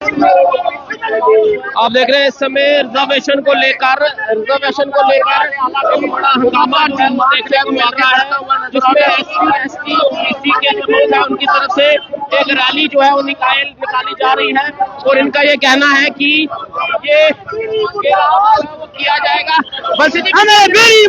आप देख रहे हैं इस समय रिजर्वेशन को लेकर एक बड़ा हंगामा जो है वो देखने को मिल रहा है, जिसमें SC, ST, OBC के जो लोग हैं उनकी तरफ से एक रैली जो है वो निकाली जा रही है और इनका ये कहना है कि ये किया जाएगा। बस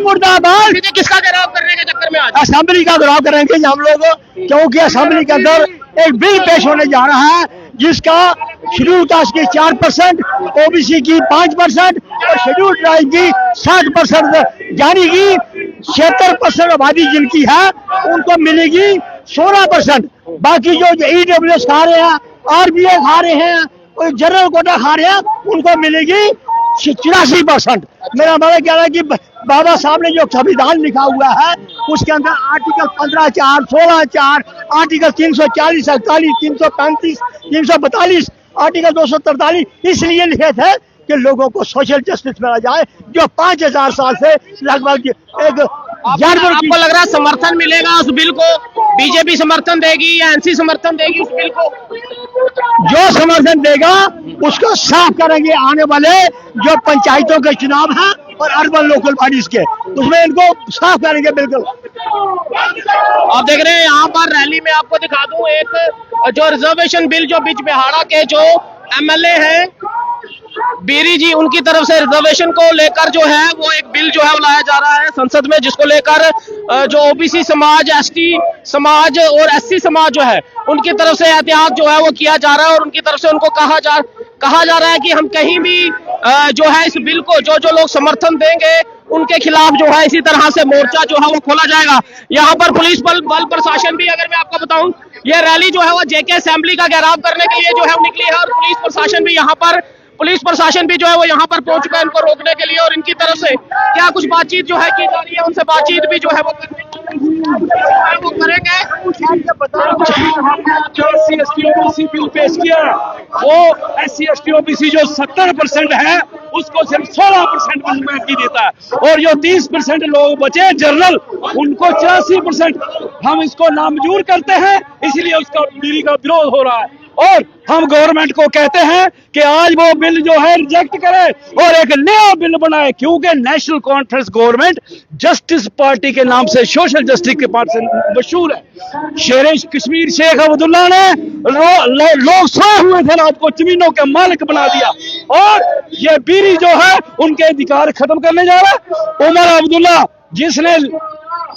मुर्दाबाद किसका घेराव करने के चक्कर में आज असेंबली का घेराव करेंगे हम लोग, क्योंकि असेंबली के अंदर एक बिल पेश होने जा रहा है जिसका शेड्यूल कास्ट की 4%, OBC की 5% और शेड्यूल ट्राइब की 60%, यानी कि 76% आबादी जिनकी है उनको मिलेगी 16%। बाकी जो EWS खा रहे हैं, RBA खा रहे हैं और जनरल कोटा खा रहे हैं उनको मिलेगी 84%। मेरा मतलब कह रहा है कि बाबा साहब ने जो संविधान लिखा हुआ है उसके अंदर आर्टिकल 15(4), 16(4), आर्टिकल 340, 48, 335, 342, आर्टिकल 243 इसलिए लिखे थे कि लोगों को सोशल जस्टिस मिला जाए, जो 5000 साल से लगभग एक जानवर। आपको लग रहा है समर्थन मिलेगा उस बिल को? बीजेपी समर्थन देगी या NC समर्थन देगी उस बिल को? जो समर्थन देगा उसको साफ करेंगे आने वाले जो पंचायतों के चुनाव हैं और अर्बन लोकल बॉडीज के, उसमें इनको साफ करेंगे बिल्कुल। आप देख रहे हैं यहाँ पर रैली में आपको दिखा दूं एक जो रिजर्वेशन बिल जो बीच बिहाड़ा के जो MLA हैं बीरी जी, उनकी तरफ से रिजर्वेशन को लेकर जो है वो एक बिल जो है वो लाया जा रहा है संसद में, जिसको लेकर जो OBC समाज, ST समाज और SC समाज जो है उनकी तरफ से एहतियात जो है वो किया जा रहा है और उनकी तरफ से उनको कहा जा रहा है कि हम कहीं भी जो है इस बिल को जो लोग समर्थन देंगे उनके खिलाफ जो है इसी तरह से मोर्चा जो है वो खोला जाएगा। यहाँ पर पुलिस बल प्रशासन भी, अगर मैं आपको बताऊं, ये रैली जो है वो JK असेंबली का घेराव करने के लिए जो है निकली है और पुलिस प्रशासन भी जो है वो यहाँ पर पहुंच चुका है इनको रोकने के लिए और इनकी तरफ से क्या कुछ बातचीत जो है की जा रही है, उनसे बातचीत भी जो है वो करेंगे। जो SC OBC बिल पेश किया वो SC ST OBC जो 70% है उसको सिर्फ 16% अनुमति देता है और जो 30% लोग बचे जनरल उनको 84%। हम इसको नामंजूर करते हैं, इसलिए उसका बिल का विरोध हो रहा है और हम गवर्नमेंट को कहते हैं कि आज वो बिल जो है रिजेक्ट करे और एक नया बिल बनाए, क्योंकि national conference government justice party के नाम से, सोशल जस्टिस के पार्टी से मशहूर है। शेर कश्मीर शेख अब्दुल्ला ने लोग सोए हुए थे रात को जमीनों के मालिक बना दिया और ये बीरी जो है उनके अधिकार खत्म करने जा रहा है। उमर अब्दुल्ला जिसने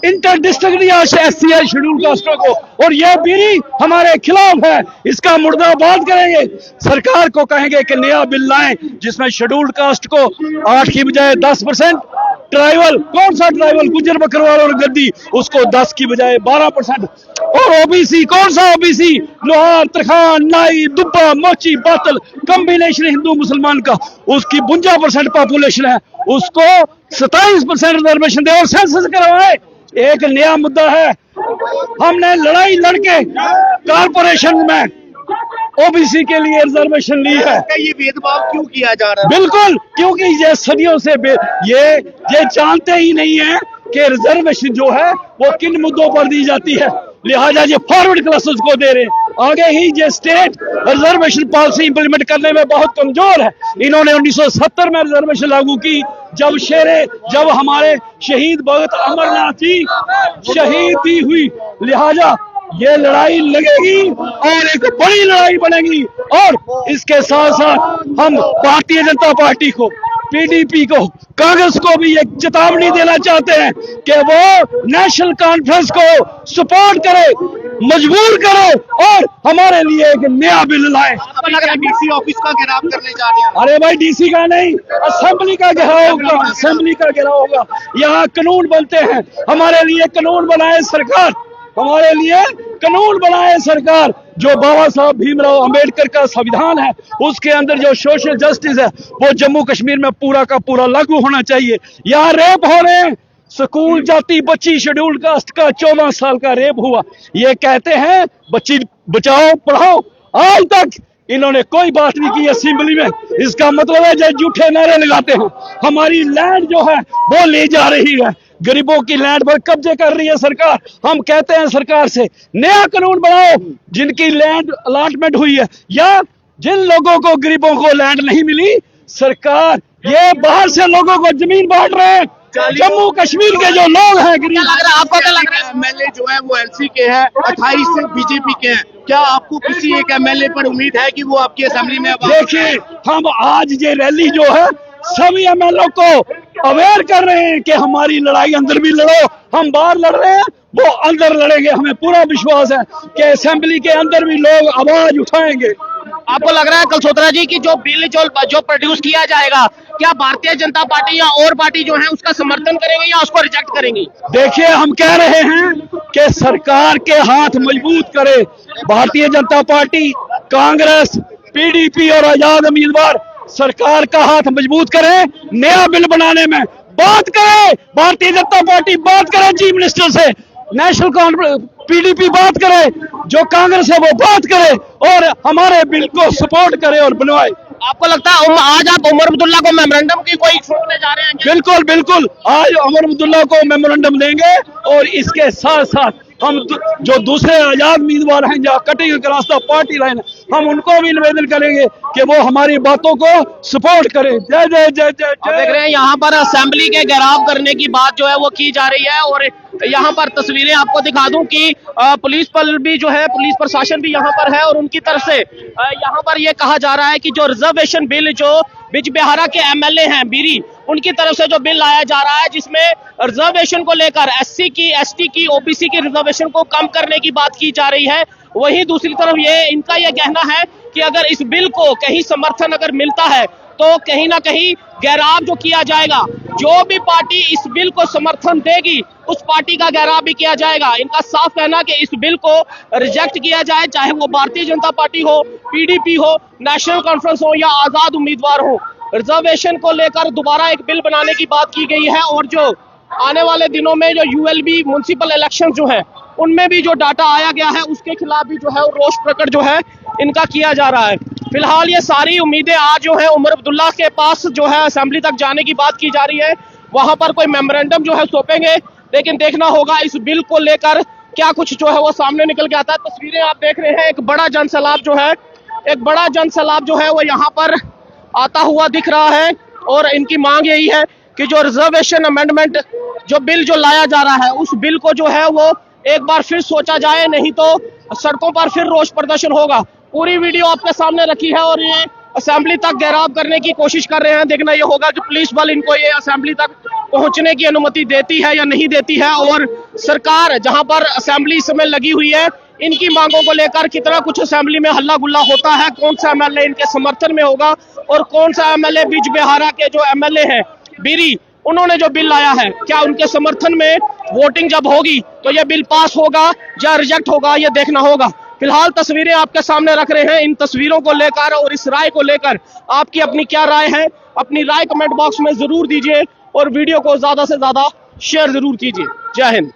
इंटर डिस्ट्रिक्ट दिया SC शेड्यूल कास्टों को और यह बीरी हमारे खिलाफ है, इसका मुर्दाबाद करेंगे। सरकार को कहेंगे कि नया बिल लाएं जिसमें शेड्यूल्ड कास्ट को 8 की बजाय 10%, ट्राइबल, कौन सा ट्राइबल, गुज्जर बकरवाल और गद्दी, उसको 10 की बजाय 12% और OBC, कौन सा OBC, लोहार, तरखान, नाई, दुब्बा, मोची, बातल, कम्बिनेशन हिंदू मुसलमान का, उसकी 52% पॉपुलेशन है, उसको 27% रिजर्वेशन दे और सेंसस करवाए। एक नया मुद्दा है, हमने लड़ाई लड़के कारपोरेशन में OBC के लिए रिजर्वेशन ली है। ये भेदभाव क्यों किया जा रहा है? बिल्कुल, क्योंकि ये सदियों से ये जानते ही नहीं है कि रिजर्वेशन जो है वो किन मुद्दों पर दी जाती है, लिहाजा ये फॉरवर्ड क्लासेस को दे रहे हैं। आगे ही ये स्टेट रिजर्वेशन पॉलिसी इंप्लीमेंट करने में बहुत कमजोर है। इन्होंने 1970 में रिजर्वेशन लागू की, जब हमारे शहीद भगत अमरनाथ जी शहीदी हुई, लिहाजा ये लड़ाई लगेगी और एक बड़ी लड़ाई बनेगी और इसके साथ साथ हम भारतीय जनता पार्टी को, PDP को, कांग्रेस को भी एक चेतावनी देना चाहते हैं कि वो नेशनल कॉन्फ्रेंस को सपोर्ट करे, मजबूर करे और हमारे लिए एक नया बिल लाए। आपको लग रहा है DC ऑफिस का घेराव करने जा रहे हैं? अरे भाई, DC का नहीं, असेंबली का घेराव होगा, असेंबली का घेराव होगा। यहाँ कानून बनते हैं, हमारे लिए कानून बनाए सरकार, हमारे लिए कानून बनाए सरकार। जो बाबा साहब भीमराव अंबेडकर का संविधान है उसके अंदर जो सोशल जस्टिस है वो जम्मू कश्मीर में पूरा का पूरा लागू होना चाहिए। यहाँ रेप हो रहे हैं, स्कूल जाती बच्ची शेड्यूल्ड कास्ट का 14 साल का रेप हुआ, ये कहते हैं बच्ची बचाओ पढ़ाओ, आज तक इन्होंने कोई बात नहीं की असेंबली में। इसका मतलब है जो झूठे नारे लगाते हैं, हमारी लैंड जो है वो ले जा रही है, गरीबों की लैंड पर कब्जे कर रही है सरकार। हम कहते हैं सरकार से नया कानून बनाओ, जिनकी लैंड अलॉटमेंट हुई है या जिन लोगों को, गरीबों को लैंड नहीं मिली, सरकार ये बाहर से लोगों को जमीन बांट रहे हैं। जम्मू कश्मीर के जो लोग हैं क्या गरीब, लग रहा है आपको, क्या लग रहा है? एमएलए जो है वो एलसी के हैं, 28 बीजेपी के हैं। क्या आपको किसी एक एमएलए पर उम्मीद है कि वो आपकी असेंबली में आवाज देखिए हम आज ये रैली जो है सभी एमएलए को अवेयर कर रहे हैं कि हमारी लड़ाई अंदर भी लड़ो, हम बाहर लड़ रहे हैं, वो अंदर लड़ेंगे। हमें पूरा विश्वास है कि असेंबली के अंदर भी लोग आवाज उठाएंगे। आपको लग रहा है कलसोत्रा जी की जो बिल जो प्रोड्यूस किया जाएगा, क्या भारतीय जनता पार्टी या और पार्टी जो है उसका समर्थन करेंगे या उसको रिजेक्ट करेंगी? देखिए हम कह रहे हैं कि सरकार के हाथ मजबूत करे भारतीय जनता पार्टी, कांग्रेस, पीडीपी और आजाद उम्मीदवार सरकार का हाथ मजबूत करे, नया बिल बनाने में बात करे। भारतीय जनता पार्टी बात करे चीफ मिनिस्टर से, नेशनल कांफ्रेंस पीडीपी बात करे, जो कांग्रेस है वो बात करे और हमारे बिल को सपोर्ट करे और बनवाए। आपको लगता है आज आप उमर अब्दुल्ला को मेमोरेंडम की कोई छोड़ने जा रहे हैं क्या? बिल्कुल बिल्कुल, आज उमर अब्दुल्ला को मेमोरेंडम देंगे और इसके साथ साथ हम जो दूसरे आजाद उम्मीदवार हैं जहाँ कटिंग का रास्ता पार्टी लाइन, हम उनको भी निवेदन करेंगे कि वो हमारी बातों को सपोर्ट करें। जय जय जय जय आप जय। देख रहे हैं यहाँ पर असेंबली के घेराव करने की बात जो है वो की जा रही है और यहाँ पर तस्वीरें आपको दिखा दूं कि पुलिस बल भी जो है, पुलिस प्रशासन भी यहाँ पर है और उनकी तरफ से यहाँ पर ये कहा जा रहा है कि जो रिजर्वेशन बिल जो बिजबिहारा के एमएलए हैं बीरी, उनकी तरफ से जो बिल लाया जा रहा है जिसमें रिजर्वेशन को लेकर एससी की, एसटी की, ओबीसी की रिजर्वेशन को कम करने की बात की जा रही है। वहीं दूसरी तरफ ये इनका ये कहना है कि अगर इस बिल को कहीं समर्थन अगर मिलता है तो कहीं ना कहीं घेराव जो किया जाएगा, जो भी पार्टी इस बिल को समर्थन देगी उस पार्टी का घेराव भी किया जाएगा। इनका साफ कहना कि इस बिल को रिजेक्ट किया जाए, चाहे वो भारतीय जनता पार्टी हो, पीडीपी हो, नेशनल कॉन्फ्रेंस हो या आजाद उम्मीदवार हो। रिजर्वेशन को लेकर दोबारा एक बिल बनाने की बात की गई है और जो आने वाले दिनों में जो यूएलबी म्युनिसिपल इलेक्शन जो है उनमें भी जो डाटा आया गया है उसके खिलाफ भी जो है रोष प्रकट जो है इनका किया जा रहा है। फिलहाल ये सारी उम्मीदें आज जो है उमर अब्दुल्ला के पास जो है असेंबली तक जाने की बात की जा रही है, वहां पर कोई मेमोरेंडम जो है सौंपेंगे, लेकिन देखना होगा इस बिल को लेकर क्या कुछ जो है वो सामने निकल के आता है। तस्वीरें आप देख रहे हैं, एक बड़ा जनसैलाब जो है, एक बड़ा जनसैलाब जो है वो यहाँ पर आता हुआ दिख रहा है और इनकी मांग यही है कि जो रिजर्वेशन अमेंडमेंट जो बिल जो लाया जा रहा है उस बिल को जो है वो एक बार फिर सोचा जाए, नहीं तो सड़कों पर फिर रोष प्रदर्शन होगा। पूरी वीडियो आपके सामने रखी है और ये असेंबली तक घेराव करने की कोशिश कर रहे हैं। देखना ये होगा कि पुलिस बल इनको ये असेंबली तक पहुंचने की अनुमति देती है या नहीं देती है और सरकार जहां पर असेंबली इस समय लगी हुई है इनकी मांगों को लेकर कितना कुछ असेंबली में हल्ला गुल्ला होता है, कौन सा एमएलए इनके समर्थन में होगा और कौन सा एमएलए बिजबिहारा के जो एमएलए हैं बीरी, उन्होंने जो बिल लाया है क्या उनके समर्थन में वोटिंग जब होगी तो यह बिल पास होगा या रिजेक्ट होगा, यह देखना होगा। फिलहाल तस्वीरें आपके सामने रख रहे हैं, इन तस्वीरों को लेकर और इस राय को लेकर आपकी अपनी क्या राय है, अपनी राय कमेंट बॉक्स में जरूर दीजिए और वीडियो को ज्यादा से ज्यादा शेयर जरूर कीजिए। जय हिंद।